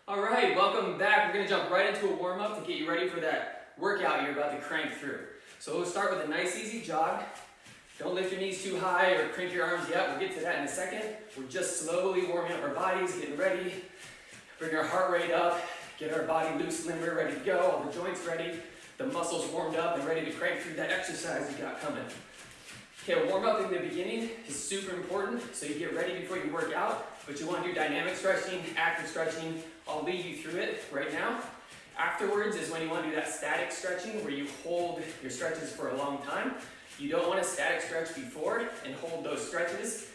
All right, welcome back. We're gonna jump right into a warm-up to get you ready for that workout you're about to crank through. So we'll start with a nice easy jog. Don't lift your knees too high or crank your arms yet. We'll get to that in a second. We're just slowly warming up our bodies, getting ready. Bring our heart rate up, get our body loose, limber, ready to go, all the joints ready, the muscles warmed up and ready to crank through that exercise you got coming. Okay, a warm up in the beginning is super important, so you get ready before you work out, but you want to do dynamic stretching, active stretching. I'll lead you through it right now. Afterwards is when you want to do that static stretching where you hold your stretches for a long time. You don't want to static stretch before and hold those stretches.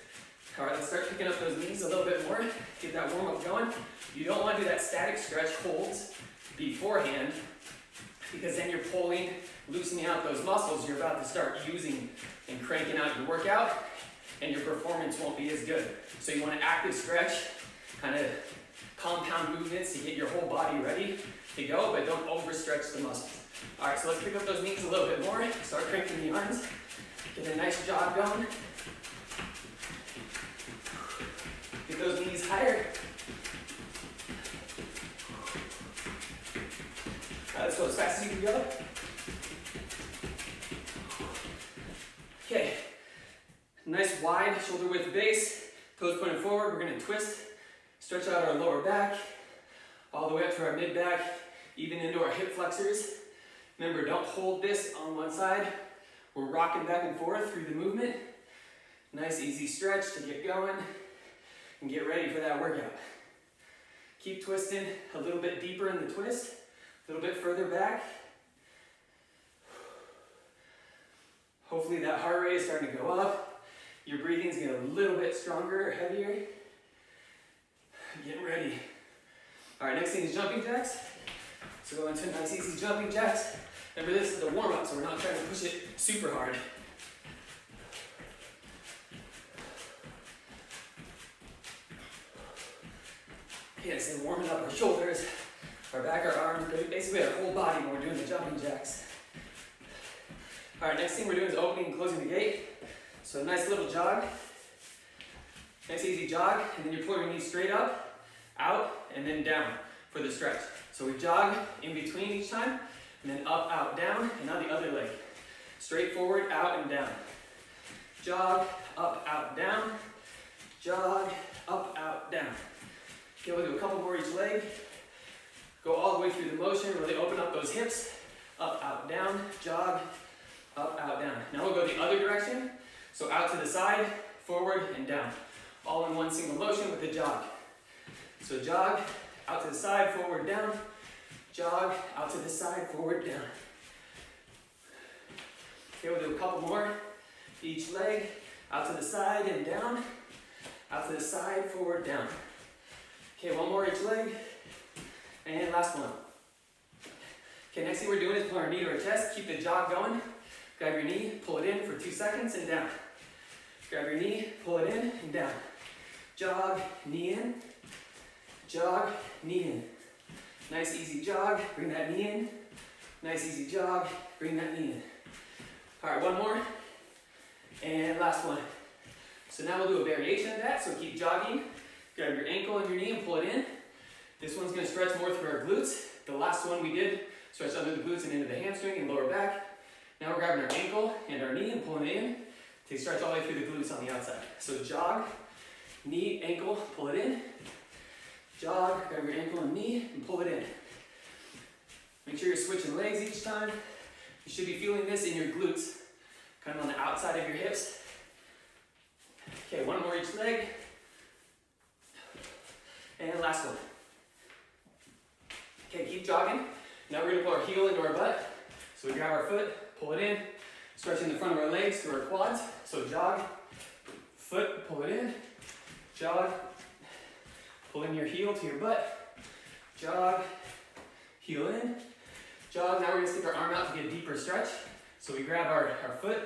All right, let's start picking up those knees a little bit more, get that warm up going. You don't want to do that static stretch holds beforehand because then you're pulling, loosening out those muscles you're about to start using and cranking out your workout, and your performance won't be as good. So you want an active stretch, kind of compound movements to get your whole body ready to go, but don't overstretch the muscles. All right, so let's pick up those knees a little bit more. Start cranking the arms. Get a nice jog going. Get those knees higher. All right, let's go as fast as you can go. Okay, nice wide shoulder width base, toes pointing forward. We're going to twist, stretch out our lower back, all the way up to our mid back, even into our hip flexors. Remember, don't hold this on one side. We're rocking back and forth through the movement. Nice easy stretch to get going and get ready for that workout. Keep twisting a little bit deeper in the twist, a little bit further back. Hopefully that heart rate is starting to go up. Your breathing's getting a little bit stronger or heavier. Getting ready. All right, next thing is jumping jacks. So go into nice easy jumping jacks. Remember, this is the warm up, so we're not trying to push it super hard. Okay, so warming up our shoulders, our back, our arms, basically our whole body when we're doing the jumping jacks. All right, next thing we're doing is opening and closing the gate. So a nice little jog, nice easy jog, and then you're pulling your knees straight up, out, and then down for the stretch. So we jog in between each time, and then up, out, down, and now the other leg. Straight forward, out, and down. Jog, up, out, down. Jog, up, out, down. Okay, we'll do a couple more each leg. Go all the way through the motion, really open up those hips. Up, out, down, jog, up, out, down. Now we'll go the other direction. So out to the side, forward, and down. All in one single motion with the jog. So jog, out to the side, forward, down. Jog, out to the side, forward, down. Okay, we'll do a couple more. Each leg, out to the side and down. Out to the side, forward, down. Okay, one more each leg. And last one. Okay, next thing we're doing is pull our knee to our chest. Keep the jog going. Grab your knee, pull it in for 2 seconds and down. Grab your knee, pull it in and down. Jog, knee in. Jog, knee in. Nice easy jog, bring that knee in. Nice easy jog, bring that knee in. All right, one more. And last one. So now we'll do a variation of that. So keep jogging. Grab your ankle and your knee and pull it in. This one's gonna stretch more through our glutes. The last one we did, stretch under the glutes and into the hamstring and lower back. Now we're grabbing our ankle and our knee and pulling it in to stretch all the way through the glutes on the outside. So jog, knee, ankle, pull it in. Jog, grab your ankle and knee and pull it in. Make sure you're switching legs each time. You should be feeling this in your glutes, kind of on the outside of your hips. Okay, one more each leg. And last one. Okay, keep jogging. Now we're gonna pull our heel into our butt. So we grab our foot, pull it in, stretching the front of our legs through our quads. So jog, foot, pull it in, jog, pull in your heel to your butt, jog, heel in, jog. Now we're gonna stick our arm out to get a deeper stretch. So we grab our foot,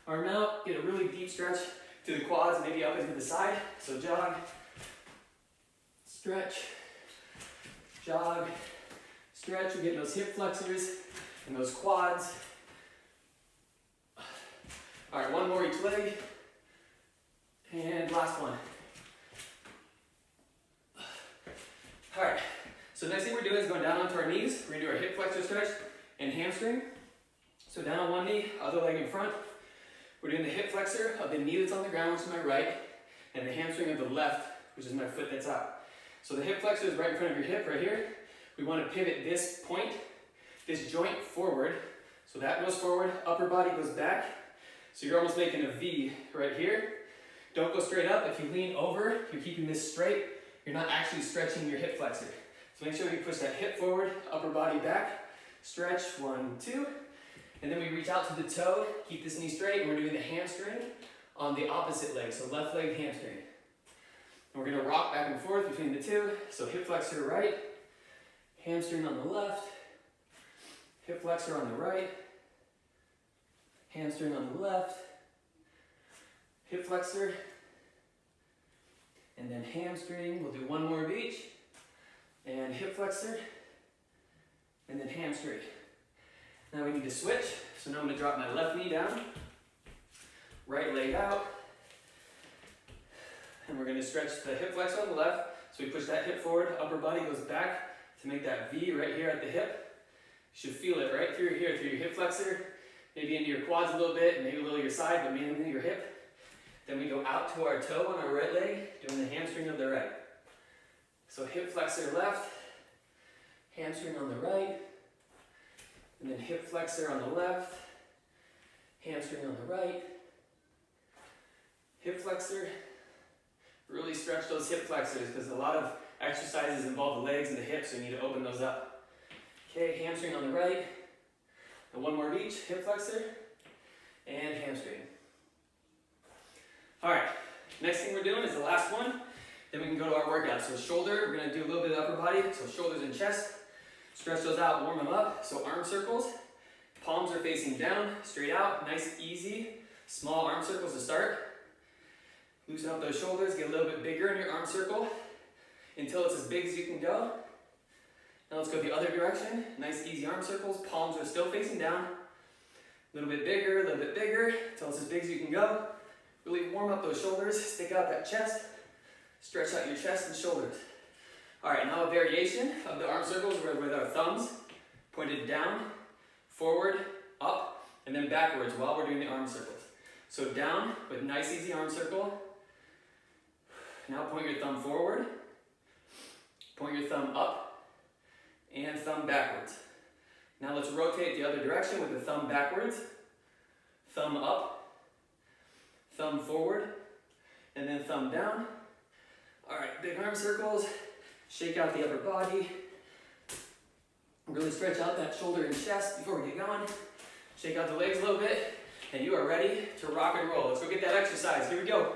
arm out, get a really deep stretch to the quads, maybe up into the side. So jog, stretch, jog, stretch. We're getting those hip flexors and those quads. All right, one more each leg. And last one. All right, So the next thing we're doing is going down onto our knees. We're gonna do our hip flexor stretch and hamstring. So down on one knee, other leg in front. We're doing the hip flexor of the knee that's on the ground, which is my right, and the hamstring of the left, which is my foot that's out. So the hip flexor is right in front of your hip, right here. We want to pivot this point, this joint forward. So that goes forward, upper body goes back. So you're almost making a V right here. Don't go straight up. If you lean over, you're keeping this straight. You're not actually stretching your hip flexor. So make sure you push that hip forward, upper body back. Stretch, 1, 2. And then we reach out to the toe, keep this knee straight, and we're doing the hamstring on the opposite leg, so left leg hamstring. And we're gonna rock back and forth between the two, so hip flexor right, hamstring on the left, hip flexor on the right, hamstring on the left, hip flexor, and then hamstring. We'll do one more of each, and hip flexor, and then hamstring. Now we need to switch, so now I'm going to drop my left knee down, right leg out, and we're going to stretch the hip flexor on the left, so we push that hip forward, upper body goes back to make that V right here at the hip. You should feel it right through here, through your hip flexor, maybe into your quads a little bit, maybe a little your side, but mainly into your hip. Then we go out to our toe on our right leg, doing the hamstring of the right. So hip flexor left, hamstring on the right, and then hip flexor on the left, hamstring on the right, hip flexor. Really stretch those hip flexors because a lot of exercises involve the legs and the hips, so you need to open those up. Okay, hamstring on the right, and one more of each, hip flexor and hamstring. All right, next thing we're doing is the last one, then we can go to our workout. So shoulder, we're gonna do a little bit of upper body, so shoulders and chest. Stretch those out, warm them up. So arm circles, palms are facing down, straight out, nice, easy, small arm circles to start. Loosen up those shoulders, get a little bit bigger in your arm circle until it's as big as you can go. Now let's go the other direction. Nice, easy arm circles, palms are still facing down. A little bit bigger until it's as big as you can go. Really warm up those shoulders, stick out that chest, stretch out your chest and shoulders. All right, now a variation of the arm circles with our thumbs pointed down, forward, up, and then backwards while we're doing the arm circles. So down with nice easy arm circle. Now point your thumb forward, point your thumb up, and thumb backwards. Now let's rotate the other direction with the thumb backwards, thumb up, thumb forward, and then thumb down. All right, big arm circles. Shake out the upper body. Really stretch out that shoulder and chest before we get going. Shake out the legs a little bit, and you are ready to rock and roll. Let's go get that exercise. Here we go.